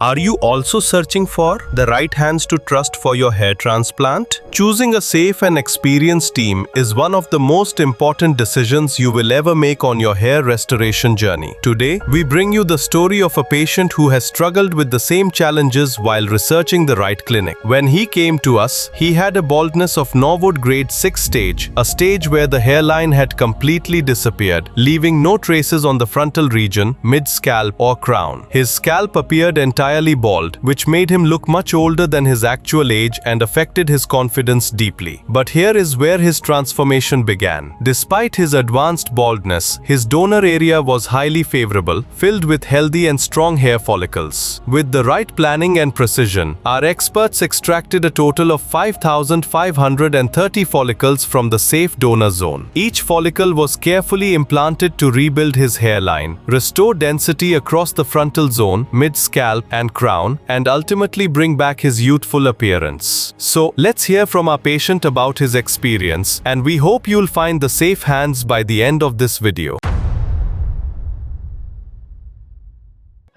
Are you also searching for the right hands to trust for your hair transplant? Choosing a safe and experienced team is one of the most important decisions you will ever make on your hair restoration journey. Today, we bring you the story of a patient who has struggled with the same challenges while researching the right clinic. When he came to us, he had a baldness of Norwood grade 6 stage, a stage where the hairline had completely disappeared, leaving no traces on the frontal region, mid-scalp or crown. His scalp appeared entirely bald, which made him look much older than his actual age and affected his confidence deeply. But here is where his transformation began. Despite his advanced baldness, his donor area was highly favorable, filled with healthy and strong hair follicles. With the right planning and precision, our experts extracted a total of 5,530 follicles from the safe donor zone. Each follicle was carefully implanted to rebuild his hairline, restore density across the frontal zone, mid-scalp, and crown, and ultimately bring back his youthful appearance. So, let's hear from our patient about his experience, and we hope you'll find the safe hands by the end of this video.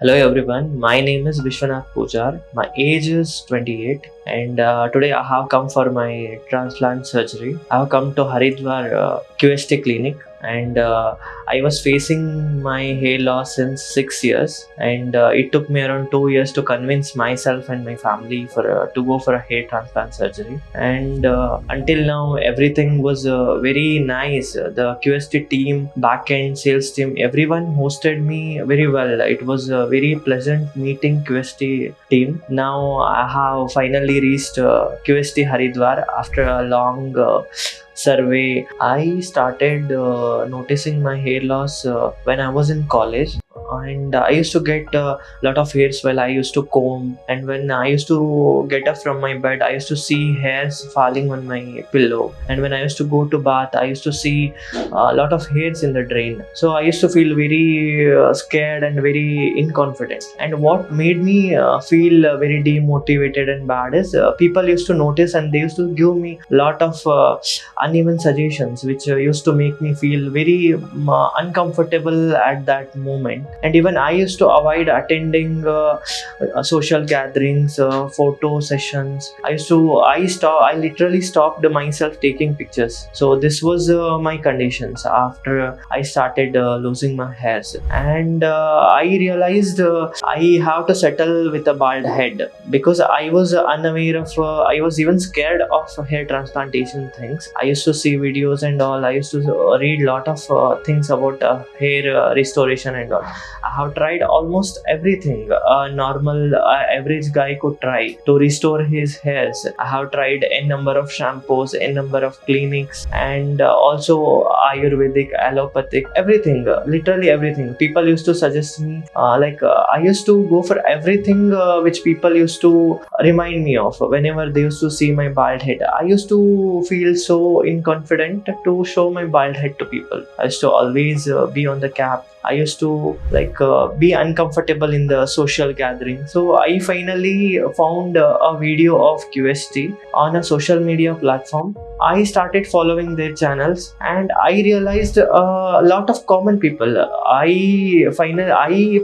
Hello everyone, my name is Vishwanath Pujar. My age is 28 and today I have come for my transplant surgery. I have come to Haridwar QHT Clinic and I was facing my hair loss since 6 years and it took me around 2 years to convince myself and my family to go for a hair transplant surgery. And until now everything was very nice. The QHT team, back-end sales team, everyone hosted me very well. It was a very pleasant meeting QHT team. Now I have finally reached QHT Haridwar after a long survey. I started noticing my hair loss when I was in college, and I used to get a lot of hairs while I used to comb, and when I used to get up from my bed I used to see hairs falling on my pillow, and when I used to go to bath I used to see a lot of hairs in the drain. So I used to feel very scared and very inconfident, and what made me feel very demotivated and bad is people used to notice and they used to give me a lot of uneven suggestions which used to make me feel very uncomfortable at that moment. And even I used to avoid attending social gatherings, photo sessions. I literally stopped myself taking pictures. So this was my conditions after I started losing my hairs, and I realized I have to settle with a bald head because I was unaware of I was even scared of hair transplantation things. I used to see videos and all. I used to read a lot of things about hair restoration and all. I have tried almost everything a normal average guy could try to restore his hairs. I have tried a number of shampoos, a number of clinics, and also Ayurvedic, allopathic, everything, literally everything. People used to suggest me I used to go for everything which people used to remind me of. Whenever they used to see my bald head, I used to feel so inconfident to show my bald head to people. I used to always be on the cap. I used to be uncomfortable in the social gathering. So I finally found a video of QHT on a social media platform. I started following their channels and I realized a lot of common people. I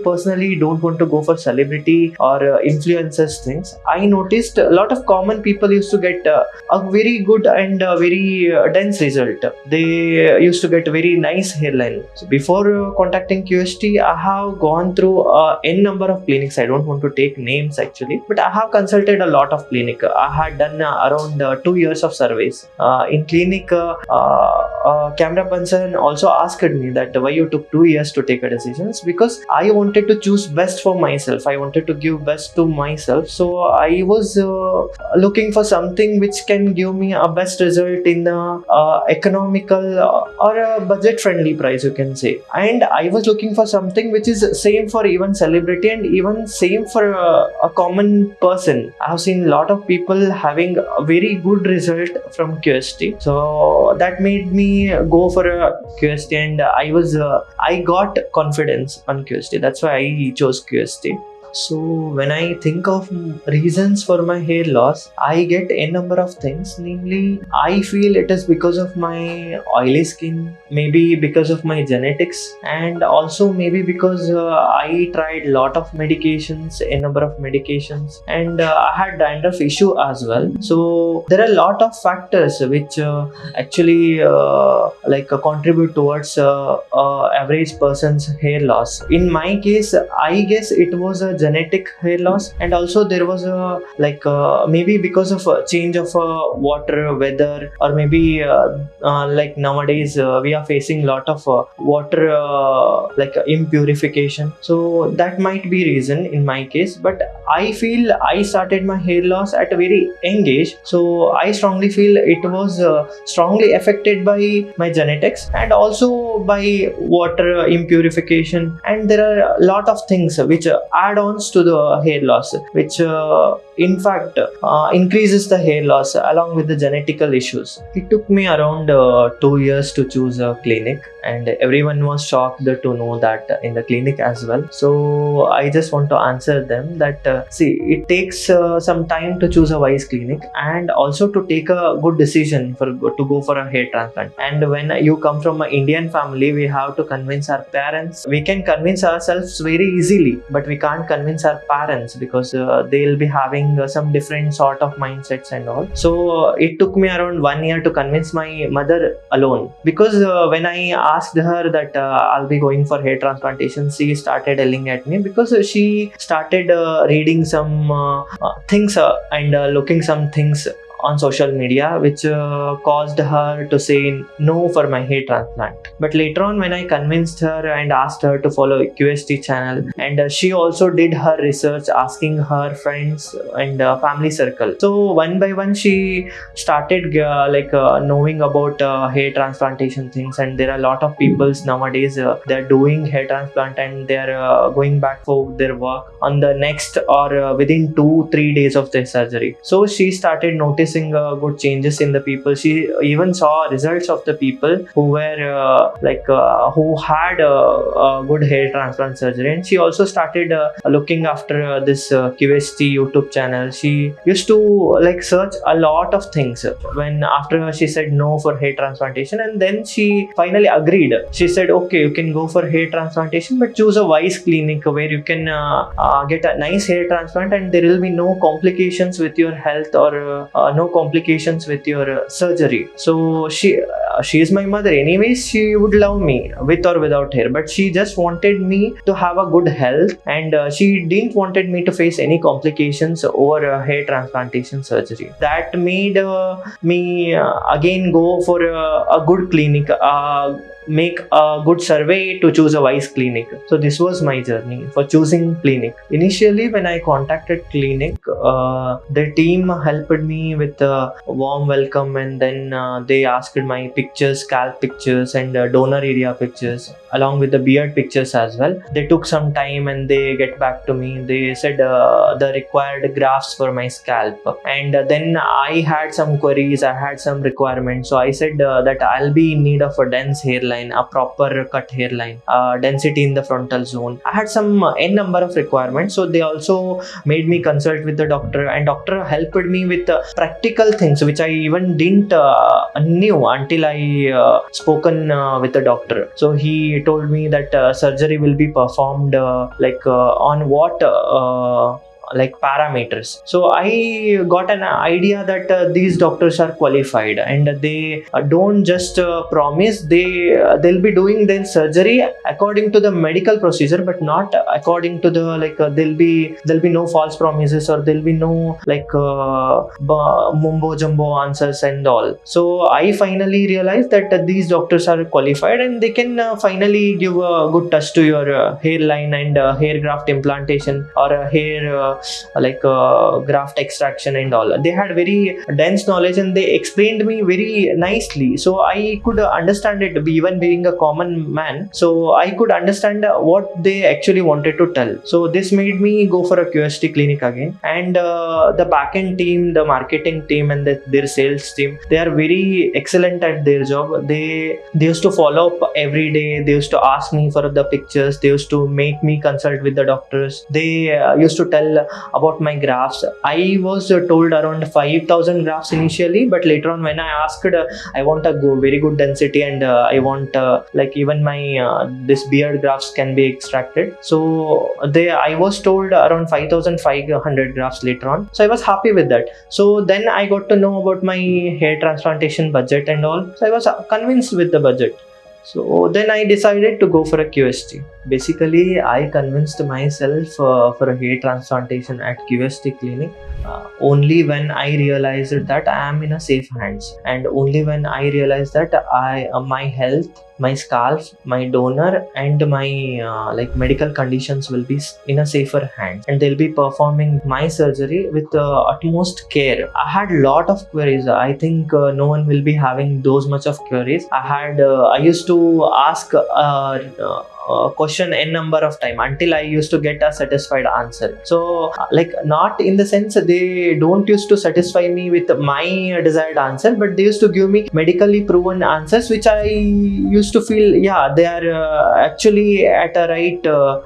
personally don't want to go for celebrity or influencers things. I noticed a lot of common people used to get a very good and very dense result. They used to get a very nice hairline. So before contacting QHT, I have gone through n number of clinics. I don't want to take names actually, but I have consulted a lot of clinic. I had done around 2 years of surveys. In clinic, camera person also asked me that why you took 2 years to take a decision. Because I wanted to choose best for myself. I wanted to give best to myself. So I was looking for something which can give me a best result in a economical or a budget friendly price, you can say. And I was looking for something which is same for even celebrity and even same for a common person. I have seen a lot of people having a very good result from QHT. So that made me go for a QHT, and I got confidence on QHT. That's why I chose QHT. So when I think of reasons for my hair loss, I get a number of things. Namely, I feel it is because of my oily skin, maybe because of my genetics, and also maybe because I tried lot of medications, a number of medications, and I had dandruff issue as well. So there are a lot of factors which actually contribute towards average person's hair loss. In my case, I guess it was a genetic hair loss, and also there was a maybe because of a change of water, weather, or maybe like nowadays we are facing lot of water impurification. So that might be reason in my case, but I feel I started my hair loss at a very young age. So I strongly feel it was strongly affected by my genetics and also by water impurification. And there are a lot of things which add-ons to the hair loss, which in fact increases the hair loss along with the genetical issues. It took me around 2 years to choose a clinic, and everyone was shocked to know that in the clinic as well. So I just want to answer them that see, it takes some time to choose a wise clinic and also to take a good decision for to go for a hair transplant. And when you come from an Indian family, we have to convince our parents. We can convince ourselves very easily, but we can't convince our parents because they'll be having some different sort of mindsets and all. So it took me around 1 year to convince my mother alone, because when I asked her that I'll be going for hair transplantation, she started yelling at me because she started reading some things and looking some things on social media, which caused her to say no for my hair transplant. But later on, when I convinced her and asked her to follow QHT channel, and she also did her research, asking her friends and family circle. So one by one, she started knowing about hair transplantation things. And there are a lot of people nowadays they're doing hair transplant, and they're going back for their work on the next or within 2-3 days of their surgery. So she started noticing good changes in the people. She even saw results of the people who were who had a good hair transplant surgery. And she also started looking after this QHT YouTube channel. She used to search a lot of things when after she said no for hair transplantation, and then she finally agreed. She said, okay, you can go for hair transplantation, but choose a wise clinic where you can get a nice hair transplant and there will be no complications with your health or no complications with your surgery. So she is my mother anyways. She would love me with or without hair, but she just wanted me to have a good health, and she didn't wanted me to face any complications over hair transplantation surgery. That made me again go for a good clinic, make a good survey to choose a wise clinic. So this was my journey for choosing clinic. Initially, when I contacted clinic, the team helped me with a warm welcome, and then they asked my pictures, scalp pictures, and donor area pictures, along with the beard pictures as well. They took some time and they get back to me. They said the required grafts for my scalp, and then I had some queries, I had some requirements. So I said that I'll be in need of a dense hairline, a proper cut hairline, density in the frontal zone. I had some n number of requirements. So they also made me consult with the doctor, and doctor helped me with practical things which I even didn't knew until I spoken with the doctor. So he told me that surgery will be performed on what parameters. So I got an idea that these doctors are qualified, and they don't just promise. They'll be doing their surgery according to the medical procedure, but not according to the there'll be no false promises, or there'll be no mumbo jumbo answers and all. So I finally realized that these doctors are qualified, and they can finally give a good touch to your hairline and hair graft implantation or hair graft extraction and all. They had very dense knowledge and they explained me very nicely, so I could understand it, even being a common man. So I could understand what they actually wanted to tell. So this made me go for a QHT clinic again. And the backend team, the marketing team, and their sales team, they are very excellent at their job. They used to follow up every day. They used to ask me for the pictures. They used to make me consult with the doctors. They used to tell about my grafts. I was told around 5,000 grafts initially, but later on when I asked, I want a very good density, and I want even my this beard grafts can be extracted. So I was told around 5,500 grafts later on. So I was happy with that. So then I got to know about my hair transplantation budget and all. So I was convinced with the budget. So then I decided to go for a QST. Basically, I convinced myself for a hair transplantation at QST clinic only when I realized that I am in a safe hands, and only when I realized that my health, my scalp, my donor, and my medical conditions will be in a safer hands, and they'll be performing my surgery with utmost care. I had lot of queries. I think no one will be having those much of queries. I used to ask question n number of time until I used to get a satisfied answer. So not in the sense they don't used to satisfy me with my desired answer, but they used to give me medically proven answers, which I used to feel, yeah, they are actually at a right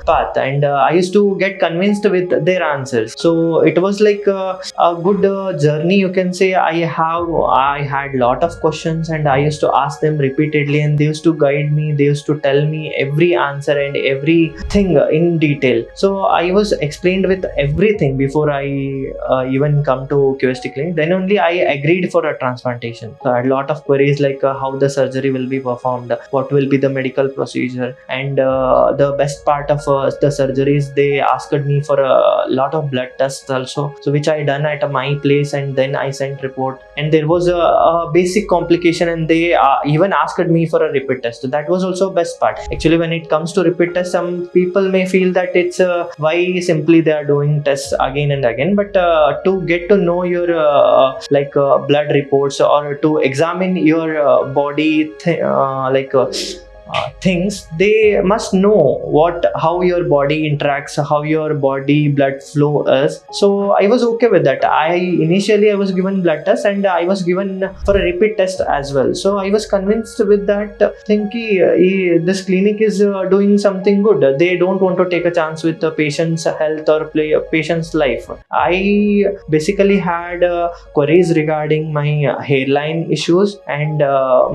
path, and I used to get convinced with their answers. So it was like a good journey, you can say. I had lot of questions, and I used to ask them repeatedly, and they used to guide me. They used to tell me every answer and everything in detail. So I was explained with everything before I even come to QST clinic. Then only I agreed for a transplantation. So I had a lot of queries like how the surgery will be performed, what will be the medical procedure, and the best part of the surgeries, they asked me for a lot of blood tests also, so which I done at my place, and then I sent report. And there was a basic complication, and they even asked me for a repeat test. That was also best part. Actually, when it comes to repeat test, some people may feel that it's why simply they are doing tests again and again, but to get to know your blood reports, or to examine your body things, they must know how your body interacts, how your body blood flow is. So I was okay with that. Initially I was given blood test, and I was given for a repeat test as well. So I was convinced with that, thinking this clinic is doing something good. They don't want to take a chance with the patient's health or patient's life. I basically had queries regarding my hairline issues, and how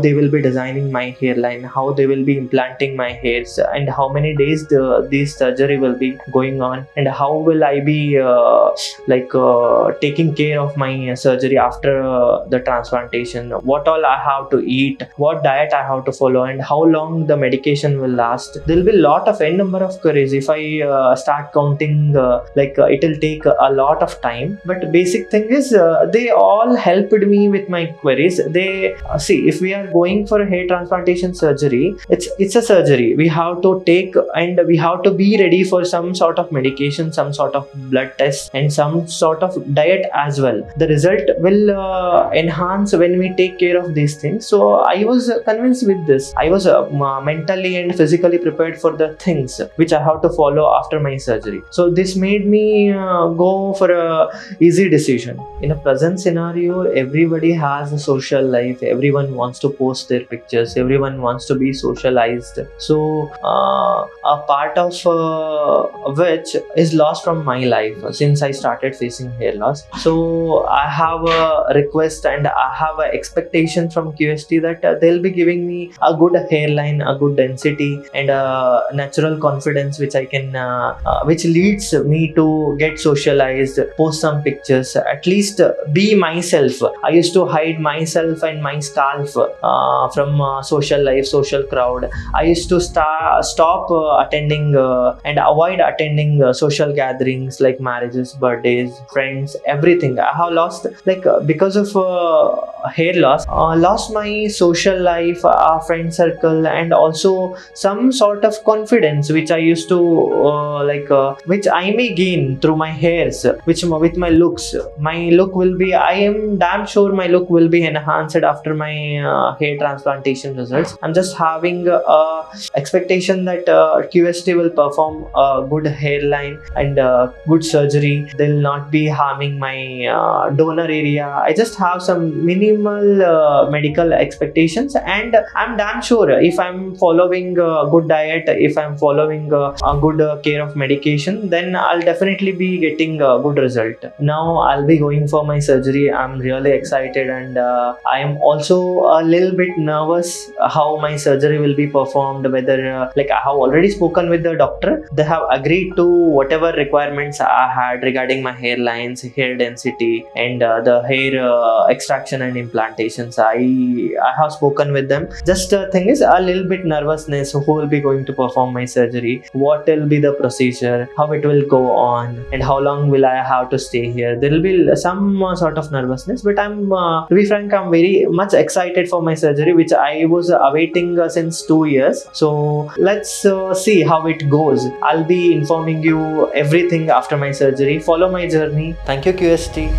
they will be designing my hairline, how they will be implanting my hairs, and how many days this surgery will be going on, and how will I be taking care of my surgery after the transplantation, what all I have to eat, what diet I have to follow, and how long the medication will last. There will be a lot of n number of queries. If I start counting, it will take a lot of time. But basic thing is, they all helped me with my queries. They see, if we are going for a hair transplantation surgery, it's a surgery. We have to take, and we have to be ready for some sort of medication, some sort of blood test, and some sort of diet as well. The result will enhance when we take care of these things. So I was convinced with this. I was mentally and physically prepared for the things which I have to follow after my surgery. So this made me go for a easy decision. In a present scenario, everybody has a social life. Everyone wants to post their pictures. Everyone wants to be socialized. So a part of which is lost from my life since I started facing hair loss. So I have a request, and I have an expectation from QST that they'll be giving me a good hairline, a good density, and a natural confidence which I can which leads me to get socialized, post some pictures, at least be myself. I used to hide myself and my scalp from some social life, social crowd. I used to stop attending and avoid attending social gatherings like marriages, birthdays, friends, everything. I have lost, because of hair loss, lost my social life, friend circle, and also some sort of confidence which I used to which I may gain through my hairs, which with my looks. My look will be, I am damn sure my look will be enhanced after my hair transplantation results. I'm just having a expectation that QST will perform a good hairline and good surgery. They'll not be harming my donor area. I just have some minimal medical expectations, and I'm damn sure if I'm following a good diet, if I'm following a good care of medication, then I'll definitely be getting a good result. Now I'll be going for my surgery. I'm really excited, and I am also a little bit nervous how my surgery will be performed. Whether I have already spoken with the doctor, they have agreed to whatever requirements I had regarding my hairlines, hair density, and the hair extraction and implantations. I have spoken with them. Just thing is a little bit nervousness. Who will be going to perform my surgery? What will be the procedure? How it will go on? And how long will I have to stay here? There will be some sort of nervousness. But I'm, to be frank, I'm very much excited for my surgery, which I was awaiting since 2 years. So let's see how it goes. I'll be informing you everything after my surgery. Follow my journey. Thank you, QST.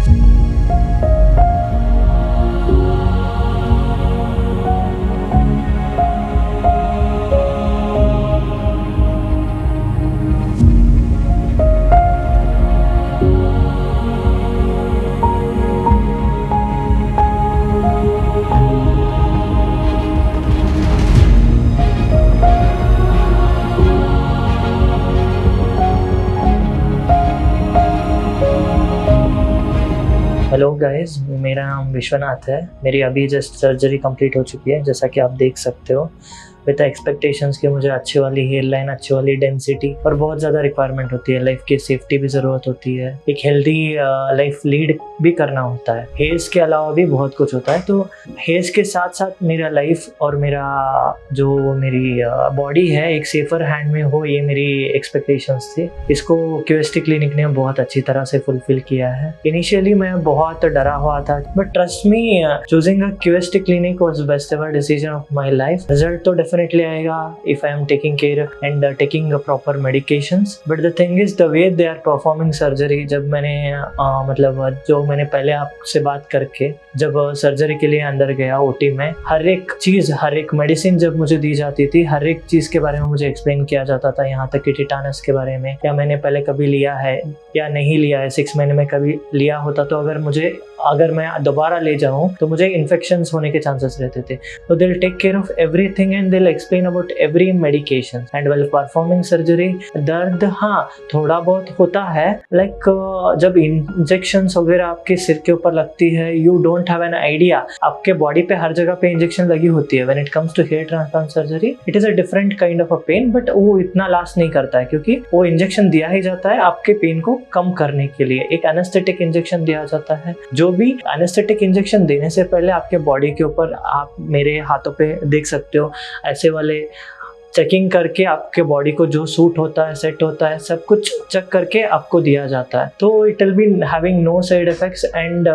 Hello guys, मेरा नाम विश्वनाथ है। मेरी अभी just surgery complete हो चुकी है, जैसा कि आप देख सकते हो, विद एक्सपेक्टेशंस कि मुझे अच्छी वाली हेयर लाइन, अच्छी वाली डेंसिटी और बहुत ज़्यादा रिक्वायरमेंट होती है। लाइफ की सेफ्टी भी ज़रूरत होती है, एक हेल्दी लाइफ लीड भी करना होता है। हेयर्स के अलावा भी बहुत कुछ होता है। तो हेयर्स के साथ साथ मेरा लाइफ और मेरी बॉडी है एक सेफर हैंड में हो, ये मेरी एक्सपेक्टेशंस थी। इसको QHT क्लिनिक ने बहुत अच्छी तरह से फुलफिल किया है। इनिशियली मैं बहुत डरा हुआ था, but trust me, choosing a QHT clinic was best ever decision of my life. Result तो डेफिनेटली आएगा if I am taking care and taking proper medications. But the thing is the way they are performing surgery. जब मैंने जो मैंने पहले आपसे बात करके जब सर्जरी के लिए अंदर गया OT में, हर एक चीज़, हर एक मेडिसिन जब मुझे दी जाती थी, हर एक चीज़ के बारे में मुझे एक्सप्लेन किया जाता था। यहाँ तक कि टिटानस के बारे में, या मैंने पहले कभी लिया है या नहीं लिया है, 6 महीने में कभी लिया होता तो अगर मैं दोबारा ले जाऊँ तो मुझे इन्फेक्शंस होने के चांसेस रहते थे। तो they will take care of everything and they will explain about every medication. And well performing surgery, दर्द हाँ थोड़ा बहुत होता है, जब इंजेक्शंस वगैरह आपके सिर के ऊपर लगती है, you don't have an idea. आपके बॉडी पे हर जगह पे इंजेक्शन लगी होती है। When it comes to hair transplant surgery, it is a different kind of a pain, but वो इतना लास्ट नहीं करता है, क्योंकि वो इंजेक्शन दिया ही जाता है आपके पेन को कम करने के लिए। एक एनेस्थेटिक इंजेक्शन दिया जाता है। जो भी एनेस्थेटिक इंजेक्शन देने से पहले आपके बॉडी के ऊपर, आप मेरे हाथों पे देख सकते हो, ऐसे वाले चेकिंग करके आपके बॉडी को जो सूट होता है, सेट होता है, सब कुछ चेक करके आपको दिया जाता है। तो it will be having no side effects. And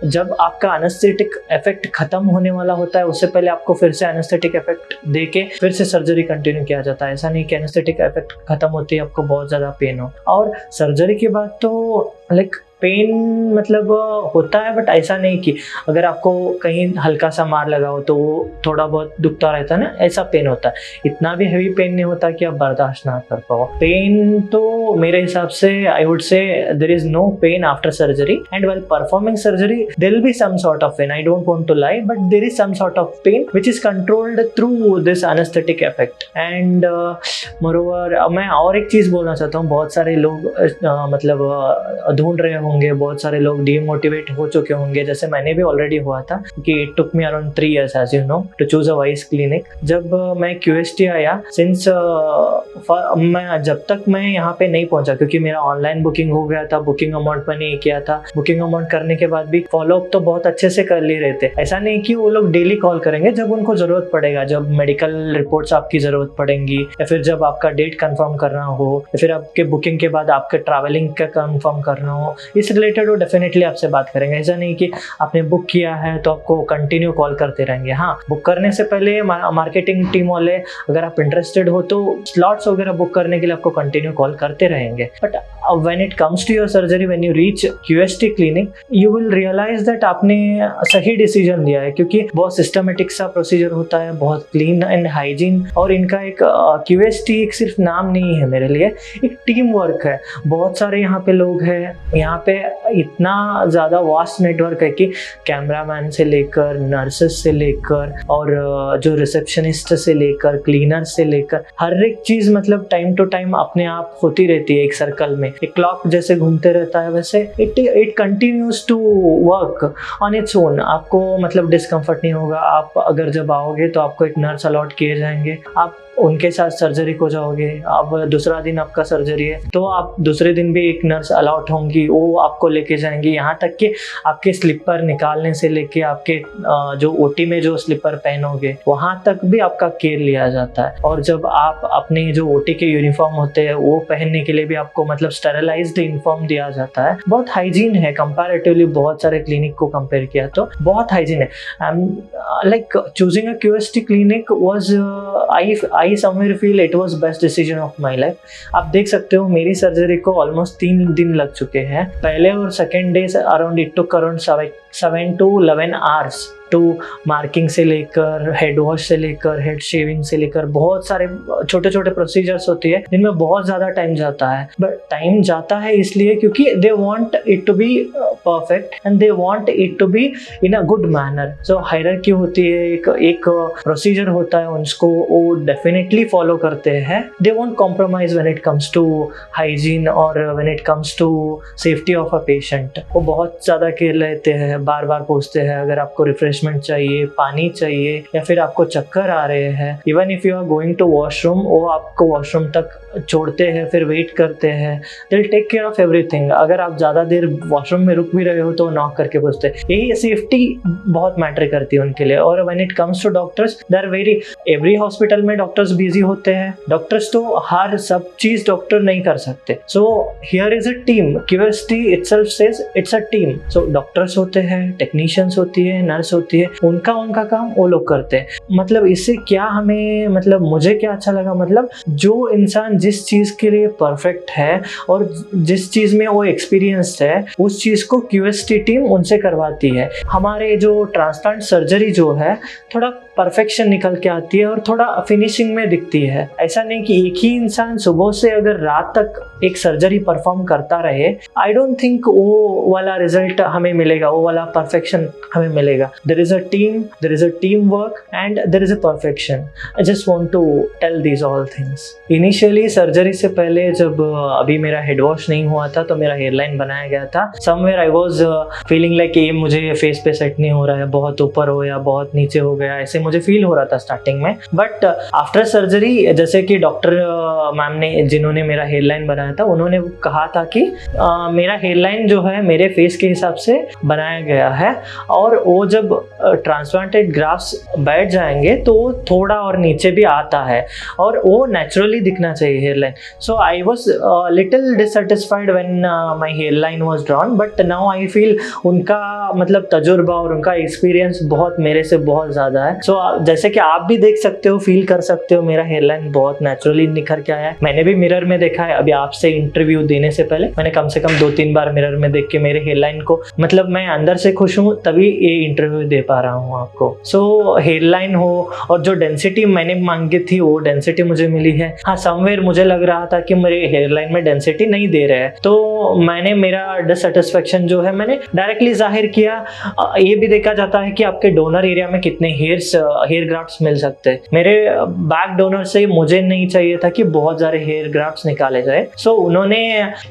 जब आपका एनेस्थेटिक इफेक्ट खत्म होने वाला होता है, उससे पहले आपको फिर से एनेस्थेटिक इफेक्ट देके फिर से सर्जरी कंटिन्यू किया जाता है। ऐसा नहीं कि एनेस्थेटिक इफेक्ट खत्म होते ही आपको बहुत ज़्यादा पेन हो। और सर्जरी के बाद तो पेन होता है, बट ऐसा नहीं कि अगर आपको कहीं हल्का सा मार लगा हो तो वो थोड़ा बहुत दुखता रहता है ना, ऐसा पेन होता है। इतना भी हेवी पेन नहीं होता कि आप बर्दाश्त ना कर पाओ। पेन तो मेरे हिसाब से I would say there is no pain after surgery. And well performing surgery there will be some sort of pain, I don't want to lie, but there is some sort of pain which is controlled through this anaesthetic effect. And moreover मैं और एक चीज बोलना चाहता हूँ, बहुत सारे लोग ढूंढ रहे होंगे, बहुत सारे लोग डीमोटिवेट हो चुके होंगे, जैसे मैंने भी ऑलरेडी हुआ था कि it took me around 3 years as you know to choose a wise clinic. जब मैं QHT आया, सिंस मैं जब तक मैं यहाँ पे नहीं पहुंचा, क्योंकि मेरा ऑनलाइन बुकिंग हो गया था, बुकिंग अमाउंट मैंने किया था, बुकिंग अमाउंट करने के बाद भी फॉलोअप तो बहुत अच्छे से कर ले रहे थे। ऐसा नहीं कि वो लोग डेली कॉल करेंगे, जब उनको जरूरत पड़ेगा, जब मेडिकल रिपोर्ट्स आपकी जरूरत पड़ेंगी, या फिर जब आपका डेट कंफर्म करना हो, या फिर आपके बुकिंग के बाद आपके ट्रैवलिंग का कंफर्म करना हो, इस रिलेटेड वो डेफिनेटली आपसे बात करेंगे। ऐसा नहीं कि आपने बुक किया है तो आपको कंटिन्यू कॉल करते रहेंगे। हाँ, बुक करने से पहले मार्केटिंग टीम वाले, अगर आप इंटरेस्टेड हो तो स्लॉट्स वगैरह बुक करने के लिए आपको कंटिन्यू कॉल करते रहेंगे। But when it comes to your surgery, when you reach QHT clinic, you will realise that आपने सही डिसीजन लिया है, क्योंकि बहुत सिस्टमेटिक सा प्रोसीजर होता है, बहुत क्लीन एंड हाइजीन। और इनका एक QHT एक सिर्फ नाम नहीं है मेरे लिए, एक टीम वर्क है। बहुत सारे यहाँ पे लोग हैं, यहाँ पे इतना ज़्यादा वास्ट नेटवर्क है कि कैमरामैन से लेकर, नर्सेस से लेकर, और जो रिसेप्शनिस्ट से लेकर, क्लीनर से लेकर, हर एक चीज़ मतलब टाइम टू टाइम अपने आप होती रहती है। एक सर्कल में एक क्लॉक जैसे घूमते रहता है, वैसे it continues to work on its own. आपको मतलब डिस्कम्फर्ट नहीं होगा। आप अगर जब आओगे तो आपको एक नर्स अलॉट किए जाएंगे, आप उनके साथ सर्जरी को जाओगे। अब दूसरा दिन आपका सर्जरी है तो आप दूसरे दिन भी एक नर्स अलॉट होंगी, वो आपको लेके जाएंगी। यहाँ तक कि आपके स्लीपर निकालने से लेके आपके जो OT में जो स्लीपर पहनोगे, वहाँ तक भी आपका केयर लिया जाता है। और जब आप अपने जो OT के यूनिफॉर्म होते हैं वो पहनने के लिए भी आपको मतलब स्टेरिलाइज्ड यूनिफॉर्म दिया जाता है। बहुत हाइजीन है कंपैरेटिवली, बहुत सारे क्लिनिक को कंपेयर किया तो बहुत हाइजीन है। Like choosing a QHT clinic was I somewhere feel it was best decision of my life। आप देख सकते हो मेरी सर्जरी को ऑलमोस्ट 3 दिन लग चुके हैं। पहले और second day around it took around 7 to 11 hours to marking से लेकर, हेड वॉश से लेकर, हेड शेविंग से लेकर, बहुत सारे छोटे छोटे प्रोसीजर्स होती है जिनमें बहुत ज़्यादा टाइम जाता है। बट टाइम जाता है इसलिए क्योंकि they want it to be perfect and they want it to be in a good manner. So hierarchy होती है, एक प्रोसीजर होता है, उसको वो डेफिनेटली फॉलो करते हैं। They won't compromise when it comes to hygiene और when it comes to safety of a patient. वो बहुत ज़्यादा केयर लेते हैं, बार बार पूछते हैं अगर आपको रिफ्रेशमेंट चाहिए, पानी चाहिए, या फिर आपको चक्कर आ रहे हैं। Even if you are going to washroom, वो आपको वॉशरूम तक छोड़ते हैं, फिर वेट करते हैं। They will take care of everything. अगर आप ज़्यादा देर वॉशरूम में रुक भी रहे हो तो नॉक करके पूछते हैं। यही सेफ्टी बहुत मैटर करती है उनके लिए। और when it comes to doctors, they are very, every hospital में डॉक्टर्स बिजी होते हैं। डॉक्टर्स तो हर सब चीज़ डॉक्टर नहीं कर सकते। So here is a team. QHT itself says it's a team। So doctors होते हैं, टेक्नीशियंस होती है, नर्स होती है, उनका काम वो लोग करते हैं। मतलब इससे क्या हमें, मतलब मुझे क्या अच्छा लगा, मतलब जो इंसान जिस चीज़ के लिए परफेक्ट है और जिस चीज़ में वो एक्सपीरियंस्ड है, उस चीज़ को QHT टीम उनसे करवाती है। हमारे जो ट्रांसप्लांट सर्जरी जो है, थोड़ा परफेक्शन निकल के आती है और थोड़ा फिनिशिंग में दिखती है। ऐसा नहीं कि एक ही इंसान सुबह से अगर रात तक एक सर्जरी परफॉर्म करता रहे, आई डोंट थिंक वो वाला रिजल्ट हमें मिलेगा, वो वाला परफेक्शन हमें मिलेगा। There is a team work and there is a perfection. I just want to tell these all things. Initially surgery से पहले जब अभी मेरा हेड वॉश नहीं हुआ था तो मेरा हेयरलाइन बनाया गया था। Somewhere I was feeling like ये मुझे फेस पे सेट नहीं हो रहा है, बहुत ऊपर हो या बहुत नीचे हो गया, ऐसे मुझे फील हो रहा था स्टार्टिंग में। बट आफ्टर सर्जरी, जैसे कि डॉक्टर मैम ने, जिन्होंने मेरा हेयरलाइन बनाया था, उन्होंने कहा था कि मेरा हेयरलाइन जो है मेरे फेस के हिसाब से बनाया गया है, और वो जब ट्रांसप्लांटेड ग्राफ्ट्स बैठ जाएंगे तो वो थोड़ा और नीचे भी आता है और वो नेचुरली दिखना चाहिए hairline. So I was little dissatisfied when my hairline was drawn, but now I feel उनका मतलब तजुर्बा और उनका एक्सपीरियंस बहुत मेरे से बहुत ज़्यादा है। सो जैसे कि आप भी देख सकते हो, फील कर सकते हो, मेरा हेयरलाइन बहुत नेचुरली निखर के आया है। मैंने भी मिरर में देखा है, अभी आपसे इंटरव्यू देने से पहले मैंने कम से कम 2-3 बार मिरर में देख के मेरे हेयरलाइन को, मतलब मैं अंदर से खुश हूँ तभी ये इंटरव्यू दे पा रहा हूँ आपको। सो हेयरलाइन हो और जो डेंसिटी मैंने मांगी थी वो डेंसिटी मुझे मिली है। हाँ, समवेयर मुझे लग रहा था कि मेरे हेयरलाइन में डेंसिटी नहीं दे रहे हैं, तो मैंने मेरा डिससेटिस्फेक्शन जो है मैंने डायरेक्टली जाहिर किया। ये भी देखा जाता है कि आपके डोनर एरिया में कितने हेयर्स हेयर ग्राफ्ट्स मिल सकते हैं। मेरे बैक डोनर से मुझे नहीं चाहिए था कि बहुत सारे हेयर ग्राफ्ट्स निकाले जाए, सो उन्होंने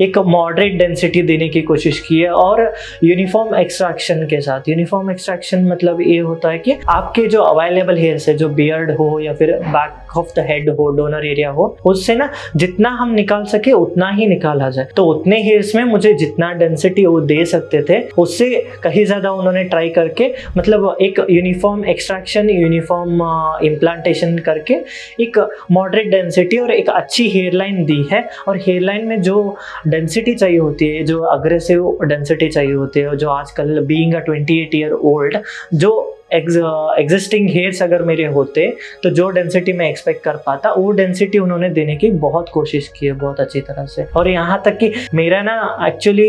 एक मॉडरेट डेंसिटी देने की कोशिश की है और यूनिफॉर्म एक्सट्रैक्शन के साथ। यूनिफॉर्म एक्सट्रैक्शन मतलब ये होता है कि आपके जो अवेलेबल हेयर्स है, जो बियर्ड हो या फिर बैक ऑफ द हेड हो, डोनर एरिया हो, उससे ना जितना हम निकाल सके उतना ही निकाला जाए। तो उतने हेयर्स में मुझे जितना डेंसिटी वो दे सकते थे उससे कहीं ज्यादा उन्होंने ट्राई करके मतलब एक यूनिफॉर्म एक्सट्रैक्शन, यूनिफॉर्म इम्प्लांटेशन करके एक मॉडरेट डेंसिटी और एक अच्छी हेयरलाइन दी है। और हेयरलाइन में जो डेंसिटी चाहिए होती है, जो अग्रेसिव डेंसिटी चाहिए होती है, जो आजकल बीइंग अ 28 ईयर ओल्ड, जो एग्जिस्टिंग हेयर्स अगर मेरे होते तो जो डेंसिटी मैं एक्सपेक्ट कर पाता, वो डेंसिटी उन्होंने देने की बहुत कोशिश की है, बहुत अच्छी तरह से। और यहाँ तक कि मेरा ना actually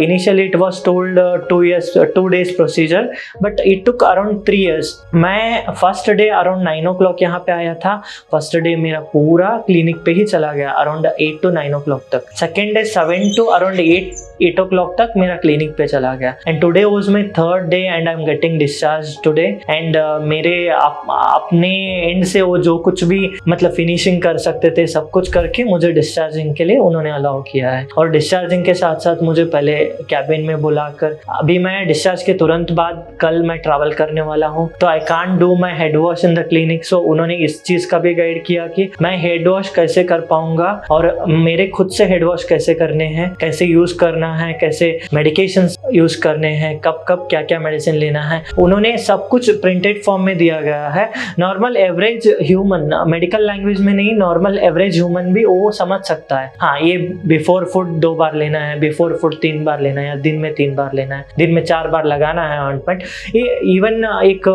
initially it was told 2 days procedure, but it took around 3 years। मैं फर्स्ट डे अराउंड 9 o'clock यहाँ पे आया था। फर्स्ट डे मेरा पूरा क्लिनिक पे ही चला गया अराउंड 8 to 9 o'clock तक। Second day 7 to around 8 o'clock तक मेरा क्लिनिक पे चला गया। And today was my third day and I am getting discharge today. And मेरे अपने एंड से वो जो कुछ भी मतलब फिनिशिंग कर सकते थे सब कुछ करके मुझे डिस्चार्जिंग के लिए उन्होंने अलाउ किया है। और डिस्चार्जिंग के साथ साथ मुझे पहले कैबिन में बुलाकर, अभी मैं डिस्चार्ज के तुरंत बाद कल मैं ट्रैवल करने वाला हूँ, तो I can't do my head wash in the clinic. So उन्होंने इस चीज का भी गाइड किया कि मैं हेड वॉश कैसे कर पाऊंगा और मेरे खुद से हेड वॉश कैसे करने हैं, कैसे यूज करना है, कैसे मेडिकेशन यूज करने हैं, कब कब क्या क्या मेडिसिन लेना है। उन्होंने सब कुछ प्रिंटेड फॉर्म में दिया गया है। Normal average human, medical language में नहीं, नॉर्मल एवरेज ह्यूमन भी वो समझ सकता है। हाँ, ये बिफोर फूड 2 बार लेना है, बिफोर फूड 3 बार लेना है, या दिन में 3 बार लेना है, दिन में 4 बार लगाना है ऑइंटमेंट। ये इवन एक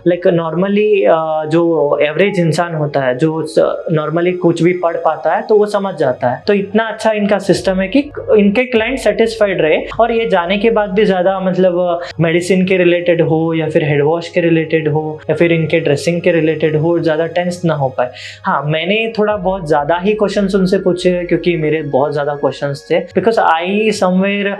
लाइक नॉर्मली जो एवरेज इंसान होता है, जो नॉर्मली कुछ भी पढ़ पाता है, तो वो समझ जाता है। तो इतना अच्छा इनका सिस्टम है कि इनके क्लाइंट सेटिस्फाइड रहे और ये जाने के बाद भी ज्यादा मतलब मेडिसिन के रिलेटेड हो या फिर हेड वॉश के रिलेटेड हो या फिर इनके ड्रेसिंग के रिलेटेड हो, ज्यादा टेंस ना हो पाए। हाँ, मैंने थोड़ा बहुत ज्यादा ही क्वेश्चंस उनसे पूछे क्योंकि मेरे बहुत ज्यादा क्वेश्चंस थे। बिकॉज आई समवेयर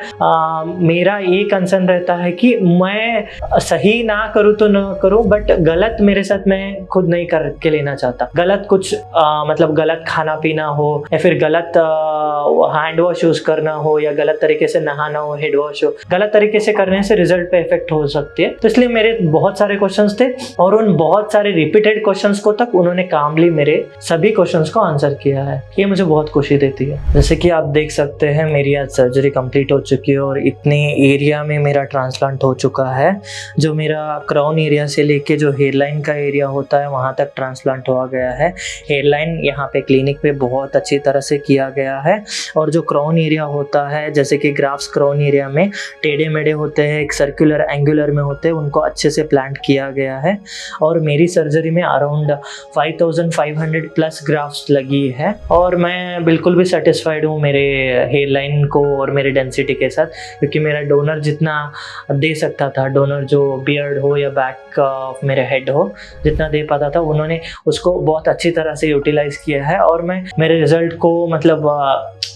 मेरा ये कंसर्न रहता है कि मैं सही ना करूँ तो ना करूँ, बट गलत मेरे साथ मैं खुद नहीं करके लेना चाहता। गलत कुछ मतलब गलत खाना पीना हो या फिर गलत हैंड वॉश यूज करना हो या गलत तरीके से नहाना हो, हेड वॉश हो, गलत तरीके से करने से रिजल्ट पे इफेक्ट हो सकती है। तो इसलिए मेरे बहुत सारे क्वेश्चंस थे और उन बहुत सारे रिपीटेड क्वेश्चंस को तक उन्होंने कामली मेरे सभी क्वेश्चंस को आंसर किया है। ये मुझे बहुत खुशी देती है। जैसे कि आप देख सकते हैं मेरी आज सर्जरी कंप्लीट हो चुकी है और इतने एरिया में मेरा ट्रांसप्लांट हो चुका है। जो मेरा क्राउन एरिया से लेके जो हेयरलाइन का एरिया होता है वहाँ तक ट्रांसप्लांट हुआ गया है। हेयरलाइन यहाँ पे क्लिनिक पे बहुत अच्छी तरह से किया गया है और जो क्राउन एरिया होता है, जैसे कि ग्राफ्स क्राउन एरिया में टेढ़े मेढ़े होते हैं, एक सर्कुलर एंगुलर में होते हैं, उनको अच्छे से प्लांट किया गया है। और मेरी सर्जरी में अराउंड 5500 प्लस ग्राफ्स लगी है और मैं बिल्कुल भी सेटिस्फाइड हूँ मेरे हेयरलाइन को और मेरे डेंसिटी के साथ, क्योंकि मेरा डोनर जितना दे सकता था, डोनर जो बियर्ड हो या बैक ऑफ मेरे हेड हो, जितना दे पाता था उन्होंने उसको बहुत अच्छी तरह से यूटिलाइज किया है। और मैं मेरे रिजल्ट को मतलब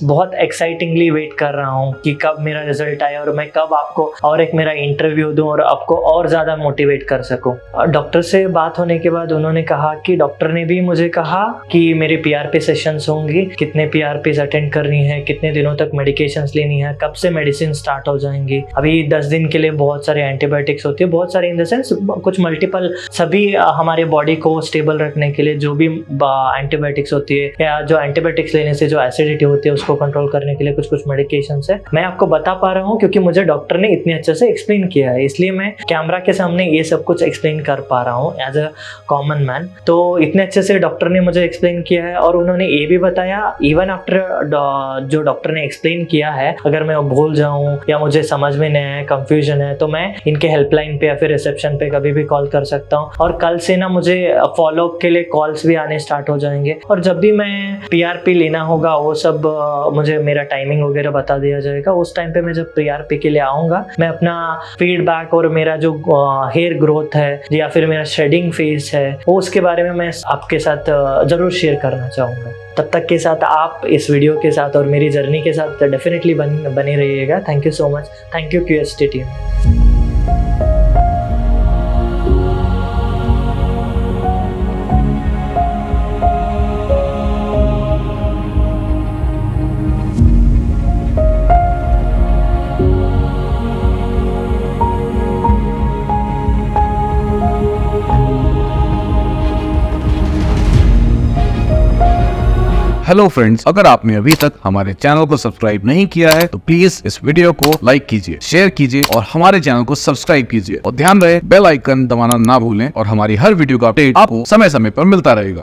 बहुत एक्साइटिंगली वेट कर रहा हूँ कि कब मेरा रिजल्ट आए और मैं कब आपको और एक मेरा इंटरव्यू दूं और आपको और ज़्यादा मोटिवेट कर सकूं। डॉक्टर से बात होने के बाद उन्होंने कहा कि डॉक्टर ने भी मुझे कहा कि मेरी पीआरपी सेशंस होंगी, कितने पीआरपीज अटेंड करनी है, कितने दिनों तक मेडिकेशंस लेनी है, कब से मेडिसिन स्टार्ट हो जाएंगी। अभी 10 दिन के लिए बहुत सारे एंटीबायोटिक्स होती है, बहुत सारे इन द सेंस कुछ मल्टीपल, सभी हमारे बॉडी को स्टेबल रखने के लिए जो भी एंटीबायोटिक्स होती है या जो एंटीबायोटिक्स लेने से जो एसिडिटी होती है उसको कंट्रोल करने के लिए कुछ कुछ मेडिकेशन है। मैं आपको बता पा रहा हूँ क्योंकि मुझे डॉक्टर ने इतने अच्छे से एक्सप्लेन किया है, इसलिए मैं कैमरा के सामने ये सब कुछ एक्सप्लेन कर पा रहा हूँ एज अ कॉमन मैन। तो इतने अच्छे से डॉक्टर ने मुझे एक्सप्लेन किया है और उन्होंने ये भी बताया, इवन आफ्टर जो डॉक्टर ने एक्सप्लेन किया है, अगर मैं भूल जाऊँ या मुझे समझ में नहीं है, कंफ्यूजन है, तो मैं इनके हेल्पलाइन पे या फिर रिसेप्शन पे कभी भी कॉल कर सकता हूँ। और कल से ना मुझे फॉलोअप के लिए कॉल्स भी आने स्टार्ट हो जाएंगे और जब भी मैं पीआरपी लेना होगा वो सब मुझे मेरा टाइमिंग वगैरह बता दिया जाएगा। उस टाइम पे मैं जब पीआरपी के लिए आऊँगा, मैं अपना फीडबैक और मेरा जो हेयर ग्रोथ है या फिर मेरा शेडिंग फेस है वो उसके बारे में मैं आपके साथ ज़रूर शेयर करना चाहूँगा। तब तक के साथ आप इस वीडियो के साथ और मेरी जर्नी के साथ डेफिनेटली बने रहिएगा। Thank you so much. Thank you QHT team. Hello friends, अगर आपने अभी तक हमारे चैनल को सब्सक्राइब नहीं किया है तो प्लीज इस वीडियो को लाइक कीजिए, शेयर कीजिए और हमारे चैनल को सब्सक्राइब कीजिए। और ध्यान रहे बेल आइकन दबाना ना भूलें और हमारी हर वीडियो का अपडेट आपको समय समय पर मिलता रहेगा।